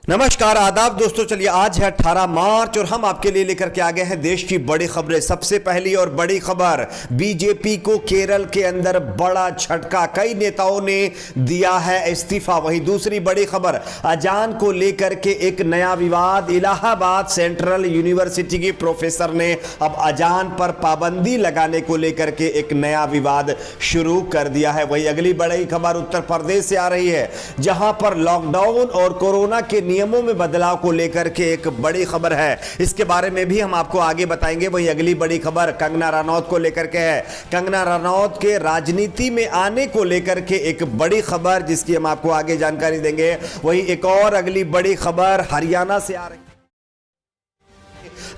नमस्कार आदाब दोस्तों, चलिए आज है 18 मार्च और हम आपके लिए लेकर के आ गए हैं देश की बड़ी खबरें। सबसे पहली और बड़ी खबर, बीजेपी को केरल के अंदर बड़ा झटका, कई नेताओं ने दिया है इस्तीफा। वहीं दूसरी बड़ी खबर, अजान को लेकर के एक नया विवाद, इलाहाबाद सेंट्रल यूनिवर्सिटी की प्रोफेसर ने अब अजान पर पाबंदी लगाने को लेकर के एक नया विवाद शुरू कर दिया है। वहीं अगली बड़ी खबर उत्तर प्रदेश से आ रही है, जहां पर लॉकडाउन और कोरोना के नियमों में बदलाव को लेकर के एक बड़ी खबर है। इसके बारे में भी हम आपको आगे बताएंगे। वहीं अगली बड़ी खबर कंगना रनौत को लेकर के है। कंगना रनौत के राजनीति में आने को लेकर के एक बड़ी खबर, जिसकी हम आपको आगे जानकारी देंगे। वहीं एक और अगली बड़ी खबर हरियाणा से आ रही है।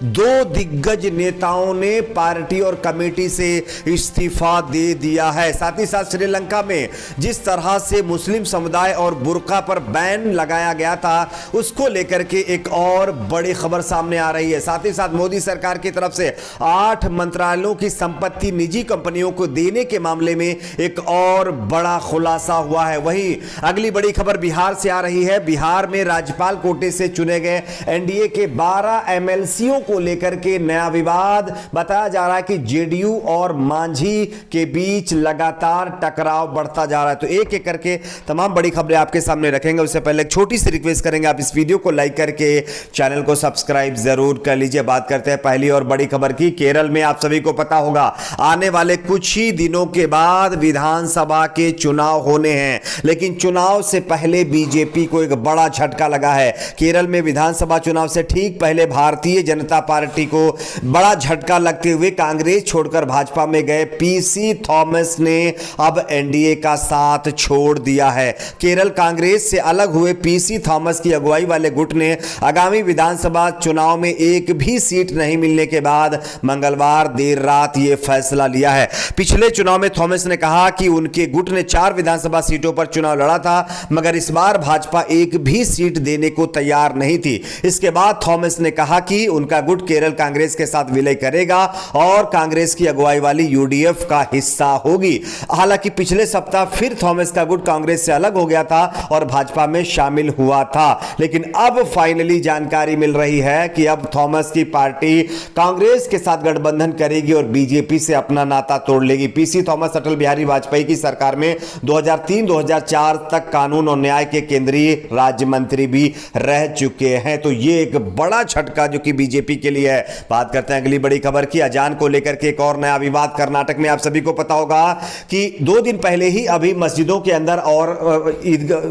दो दिग्गज नेताओं ने पार्टी और कमेटी से इस्तीफा दे दिया है। साथ ही साथ श्रीलंका में जिस तरह से मुस्लिम समुदाय और बुर्का पर बैन लगाया गया था, उसको लेकर के एक और बड़ी खबर सामने आ रही है। साथ ही साथ मोदी सरकार की तरफ से 8 मंत्रालयों की संपत्ति निजी कंपनियों को देने के मामले में एक और बड़ा खुलासा हुआ है। वहीं अगली बड़ी खबर बिहार से आ रही है। बिहार में राज्यपाल कोटे से चुने गए एनडीए के 12 एमएलसीओं को लेकर के नया विवाद। बताया जा रहा है कि जेडीयू और मांझी के बीच लगातार टकराव बढ़ता जा रहा है। तो एक एक करके तमाम बड़ी खबरें आपके सामने रखेंगे। उससे पहले एक छोटी सी रिक्वेस्ट करेंगे, आप इस वीडियो को लाइक करके चैनल को सब्सक्राइब जरूर कर लीजिए। बात करते हैं पहली और बड़ी खबर की। केरल में आप सभी को पता होगा, आने वाले कुछ ही दिनों के बाद विधानसभा के चुनाव होने हैं, लेकिन चुनाव से पहले बीजेपी को एक बड़ा झटका लगा है। केरल में विधानसभा चुनाव से ठीक पहले भारतीय जनता पार्टी को बड़ा झटका लगते हुए कांग्रेस छोड़कर भाजपा में गए पीसी थॉमस ने अब एनडीए का साथ छोड़ दिया है। केरल कांग्रेस से अलग हुए पीसी थॉमस की अगुवाई वाले गुट ने आगामी विधानसभा चुनाव में एक भी सीट नहीं मिलने के बाद मंगलवार देर रात यह फैसला लिया है। पिछले चुनाव में थॉमस ने कहा कि उनके गुट ने 4 विधानसभा सीटों पर चुनाव लड़ा था, मगर इस बार भाजपा एक भी सीट देने को तैयार नहीं थी। इसके बाद थॉमस ने कहा कि उनका गुट केरल कांग्रेस के साथ विलय करेगा और कांग्रेस की अगुवाई वाली यूडीएफ का हिस्सा होगी। हालांकि पिछले सप्ताह फिर थॉमस का गुट कांग्रेस से अलग हो गया था और भाजपा में शामिल हुआ था, लेकिन अब फाइनली जानकारी मिल रही है कि अब थॉमस की पार्टी कांग्रेस के साथ गठबंधन करेगी और बीजेपी से अपना नाता तोड़ लेगी। पीसी थॉमस अटल बिहारी वाजपेयी की सरकार में 2003-2004 तक कानून और न्याय के केंद्रीय राज्य मंत्री भी रह चुके हैं। तो यह एक बड़ा झटका जो कि बीजेपी के लिए है। बात करते हैं अगली बड़ी खबर की। अजान को लेकर के एक और नया विवाद कर्नाटक में। आप सभी को पता होगा कि 2 दिन पहले ही अभी मस्जिदों के अंदर और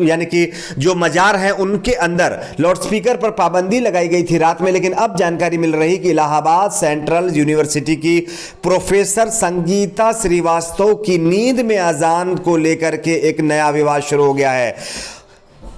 यानी कि जो मजार हैं उनके अंदर लाउडस्पीकर पर पाबंदी लगाई गई थी रात में, लेकिन अब जानकारी मिल रही कि इलाहाबाद सेंट्रल यूनिवर्सिटी की प्रोफेसर संगीता श्रीवास्तव की नींद में अजान को लेकर के एक नया विवाद शुरू हो गया है।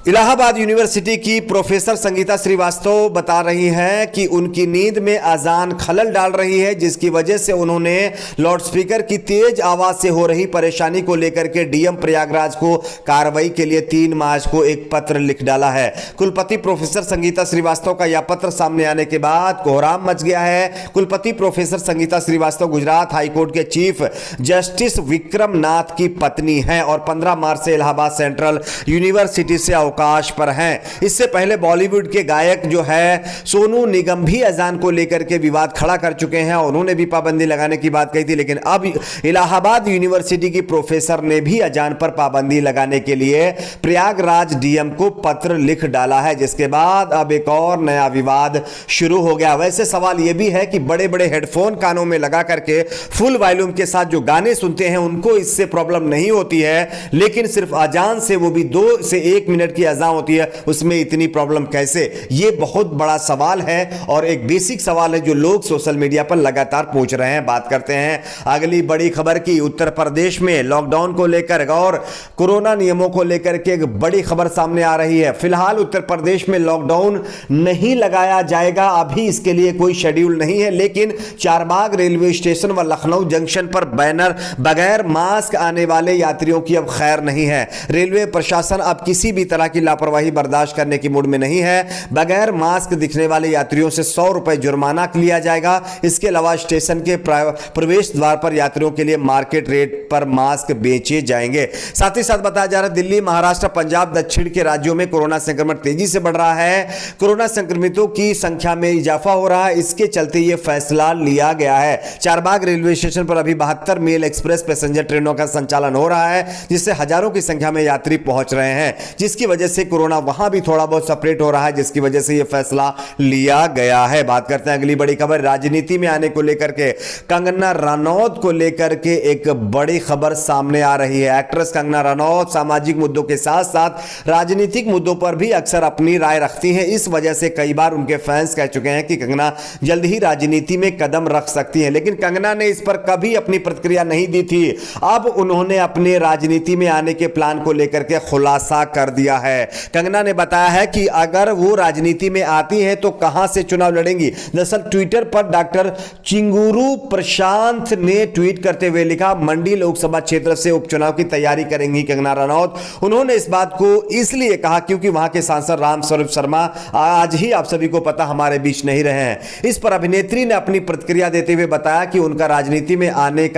इलाहाबाद यूनिवर्सिटी की प्रोफेसर संगीता श्रीवास्तव बता रही हैं कि उनकी नींद में अजान खलल डाल रही है, जिसकी वजह से उन्होंने लाउडस्पीकर की तेज आवाज से हो रही परेशानी को लेकर के डीएम प्रयागराज को कार्रवाई के लिए 3 मार्च को एक पत्र लिख डाला है। कुलपति प्रोफेसर संगीता श्रीवास्तव का यह पत्र सामने आने के बाद कोहराम मच गया है। कुलपति प्रोफेसर संगीता श्रीवास्तव गुजरात हाईकोर्ट के चीफ जस्टिस विक्रम नाथ की पत्नी हैं और 15 मार्च से इलाहाबाद सेंट्रल यूनिवर्सिटी से अवकाश पर हैं। इससे पहले बॉलीवुड के गायक जो है सोनू निगम भी अजान को लेकर के विवाद खड़ा कर चुके हैं और उन्होंने भी पाबंदी लगाने की बात कही थी, लेकिन अब इलाहाबाद यूनिवर्सिटी की प्रोफेसर ने भी अजान पर पाबंदी लगाने के लिए प्रयागराज डीएम को पत्र लिख डाला है, जिसके बाद अब एक और नया विवाद शुरू हो गया। वैसे सवाल यह भी है कि बड़े बड़े हेडफोन कानों में लगा करके फुल वॉल्यूम के साथ जो गाने सुनते हैं उनको इससे प्रॉब्लम नहीं होती है, लेकिन सिर्फ अजान से, वो भी 2 से 1 मिनट की अजान होती है, उसमें इतनी प्रॉब्लम कैसे? ये बहुत बड़ा सवाल है और एक बेसिक सवाल है जो लोग सोशल मीडिया पर लगातार पूछ रहे हैं। बात करते हैं अगली बड़ी खबर की। उत्तर प्रदेश में लॉकडाउन को लेकर और कोरोना नियमों को लेकर के एक बड़ी खबर सामने आ रही है। फिलहाल उत्तर प्रदेश में लॉकडाउन नहीं लगाया जाएगा, अभी इसके लिए कोई शेड्यूल नहीं है, लेकिन चारबाग रेलवे स्टेशन व लखनऊ जंक्शन पर बैनर बगैर मास्क आने वाले यात्रियों की अब खैर नहीं है। रेलवे प्रशासन अब किसी भी तरह की लापरवाही बर्दाश्त करने की मूड में नहीं है। बगैर मास्क दिखने वाले यात्रियों से 100 रुपए जुर्माना लिया जाएगा। इसके अलावा स्टेशन के प्रवेश द्वार पर यात्रियों के लिए मार्केट रेट पर मास्क बेचे जाएंगे। साथ ही साथ बताया जा रहा है दिल्ली, महाराष्ट्र, पंजाब, दक्षिण के राज्यों में कोरोना संक्रमण तेजी से बढ़ रहा है। कोरोना संक्रमितों की संख्या में इजाफा हो रहा है, इसके चलते यह फैसला लिया गया है। चारबाग रेलवे स्टेशन पर अभी 72 मेल एक्सप्रेस पैसेंजर ट्रेनों का संचालन हो रहा है, जिससे हजारों की संख्या में यात्री पहुंच रहे हैं, जिसकी वजह से कोरोना वहां भी थोड़ा बहुत सेपरेट हो रहा है, जिसकी वजह से यह फैसला लिया गया है। बात करते हैं अगली बड़ी खबर, राजनीति में आने को लेकर के कंगना रनौत को लेकर के एक बड़ी खबर सामने आ रही है। एक्ट्रेस कंगना रनौत सामाजिक मुद्दों के साथ साथ राजनीतिक मुद्दों पर भी अक्सर अपनी राय रखती हैं। इस वजह से कई बार उनके फैंस कह चुके हैं कि कंगना जल्द ही राजनीति में कदम रख सकती हैं, लेकिन कंगना ने इस पर कभी अपनी प्रतिक्रिया नहीं दी थी। अब उन्होंने अपने राजनीति में आने के प्लान को लेकर के खुलासा कर दिया है। कंगना ने बताया है कि अगर वो राजनीति में आती हैं तो कहां से चुनाव लड़ेंगी। दरअसल ट्विटर पर डॉक्टर चिंगुरू प्रशांत ने ट्वीट करते हुए लिखा, मंडी लोकसभा क्षेत्र से उपचुनाव की तैयारी करेंगी कंगना रनौत। उन्होंने इस बात को इसलिए कहा क्योंकि वहां के सांसद रामस्वरूप शर्मा आज ही आप सभी को पता हमारे बीच नहीं रहे हैं। इस पर अभिनेत्री ने अपनी प्रतिक्रिया देते हुए बताया कि उनका राजनीति में आने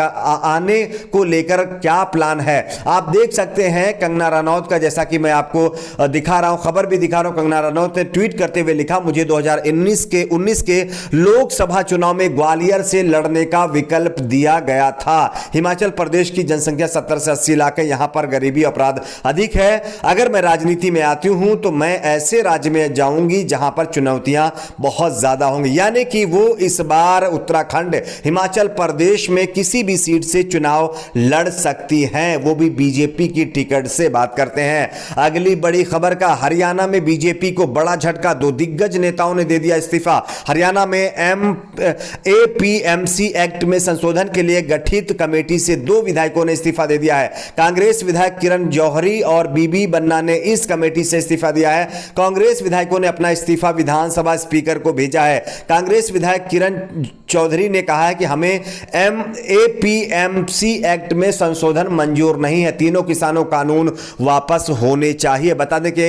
को लेकर क्या प्लान है। आप देख सकते हैं कंगना रनौत का, जैसा कि मैं आपको दिखा रहा हूं, खबर भी दिखा रहा हूं। कंगना रनौत ने ट्वीट करते हुए लिखा, मुझे 2019 के लोकसभा चुनाव में ग्वालियर से लड़ने का विकल्प दिया गया था। हिमाचल प्रदेश की जनसंख्या 70 से 80 लाख है, यहां पर गरीबी अपराध अधिक है। अगर मैं राजनीति में आती हूं तो मैं ऐसे राज्य में जाऊंगी जहां पर चुनौतियां बहुत ज्यादा होंगी। यानी कि वो इस बार उत्तराखंड, हिमाचल प्रदेश में किसी भी सीट से चुनाव लड़ सकती हैं, वो भी बीजेपी की टिकट से। बात करते हैं अगली बड़ी खबर का, हरियाणा में बीजेपी को बड़ा झटका, 2 दिग्गज नेताओं ने दे दिया इस्तीफा। हरियाणा में एपीएमसी एक्ट में संशोधन के लिए गठित कमेटी से 2 विधायकों ने इस्तीफा दे दिया है। कांग्रेस विधायक किरण जौहरी और बीबी बन्ना ने इस कमेटी से इस्तीफा दिया है। कांग्रेस विधायकों ने अपना इस्तीफा विधानसभा स्पीकर को भेजा है। कांग्रेस विधायक किरण चौधरी ने कहा है कि हमें एपीएमसी एक्ट में संशोधन मंजूर नहीं है, तीनों किसानों कानून वापस होने चाहिए। बता दें कि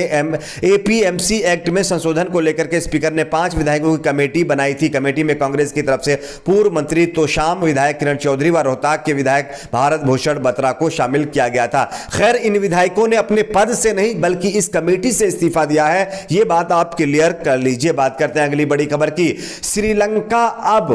एपीएमसी एक्ट में संशोधन को लेकर के स्पीकर ने 5 विधायकों की कमेटी बनाई थी। कमेटी में कांग्रेस की तरफ से पूर्व मंत्री तोशाम, विधायक किरण चौधरी व रोहतक के विधायक भारत भूषण बत्रा को शामिल किया गया था। खैर, इन विधायकों ने अपने पद से नहीं बल्कि इस कमेटी से इस्तीफा दिया है, यह बात आप क्लियर कर लीजिए। बात करते हैं अगली बड़ी खबर की, श्रीलंका अब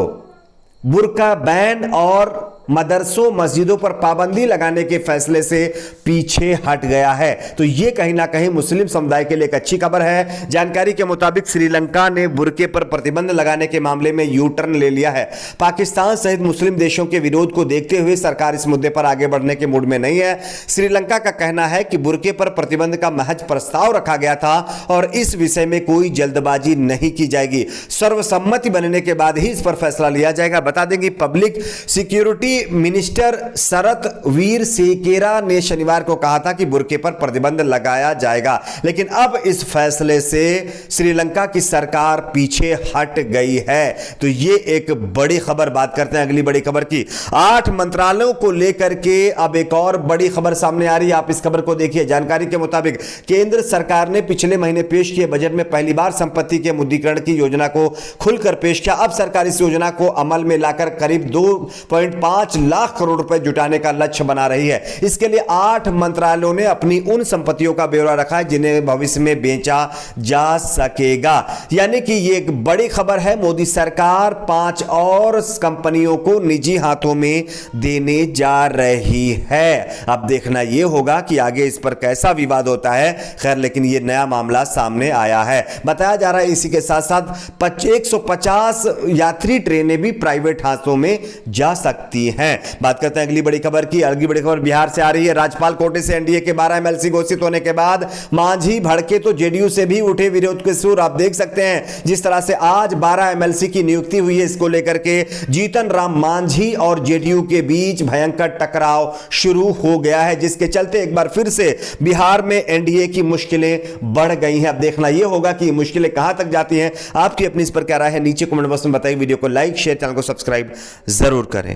बुर्का बैन और मदरसों मस्जिदों पर पाबंदी लगाने के फैसले से पीछे हट गया है। तो यह कहीं ना कहीं मुस्लिम समुदाय के लिए एक अच्छी खबर है। जानकारी के मुताबिक श्रीलंका ने बुर्के पर प्रतिबंध लगाने के मामले में यू टर्न ले लिया है। पाकिस्तान सहित मुस्लिम देशों के विरोध को देखते हुए सरकार इस मुद्दे पर आगे बढ़ने के मूड में नहीं है। श्रीलंका का कहना है कि बुर्के पर प्रतिबंध का महज प्रस्ताव रखा गया था और इस विषय में कोई जल्दबाजी नहीं की जाएगी। सर्वसम्मति बनने के बाद ही इस पर फैसला लिया जाएगा। बता देंगे पब्लिक सिक्योरिटी मिनिस्टर शरत वीर सेकेरा ने शनिवार को कहा था कि बुर्के पर प्रतिबंध लगाया जाएगा, लेकिन अब इस फैसले से श्रीलंका की सरकार पीछे हट गई है। तो ये एक बड़ी खबर। बात करते हैं अगली बड़ी खबर की, 8 मंत्रालयों को लेकर के अब एक और बड़ी खबर सामने आ रही है। आप इस खबर को देखिए। जानकारी के मुताबिक केंद्र सरकार ने पिछले महीने पेश किए बजट में पहली बार संपत्ति के मुद्रीकरण की योजना को खुलकर पेश किया। अब सरकार इस योजना को अमल में लाकर करीब 2.5 लाख करोड़ रुपए जुटाने का लक्ष्य बना रही है। इसके लिए 8 मंत्रालयों ने अपनी उन संपत्तियों का ब्यौरा रखा है जिन्हें भविष्य में बेचा जा सकेगा। यानी कि यह एक बड़ी खबर है। मोदी सरकार 5 और कंपनियों को निजी हाथों में देने जा रही है। अब देखना यह होगा कि आगे इस पर कैसा विवाद होता है। खैर, लेकिन यह नया मामला सामने आया है। बताया जा रहा है इसी के साथ साथ 150 यात्री ट्रेनें भी प्राइवेट हाथों में जा सकती हैं। बात करते हैं अगली बड़ी खबर की। अगली बड़ी खबर बिहार से आ रही है। राज्यपाल कोटे से एनडीए के 12 एमएलसी घोषित होने के बाद मांझी भड़के तो जेडीयू से भी उठे विरोध के सुर। आप देख सकते हैं जिस तरह से आज 12 एमएलसी की नियुक्ति हुई है, इसको लेकर के जीतन राम मांझी और जेडीयू के बीच भयंकर टकराव शुरू हो गया है, जिसके चलते एक बार फिर से बिहार में एनडीए की मुश्किलें बढ़ गई हैं। अब देखना यह होगा कि मुश्किलें कहां तक जाती हैं। आपकी अपनी इस पर क्या राय है, नीचे कमेंट बॉक्स में बताइए। वीडियो को लाइक, शेयर, चैनल को सब्सक्राइब जरूर करें।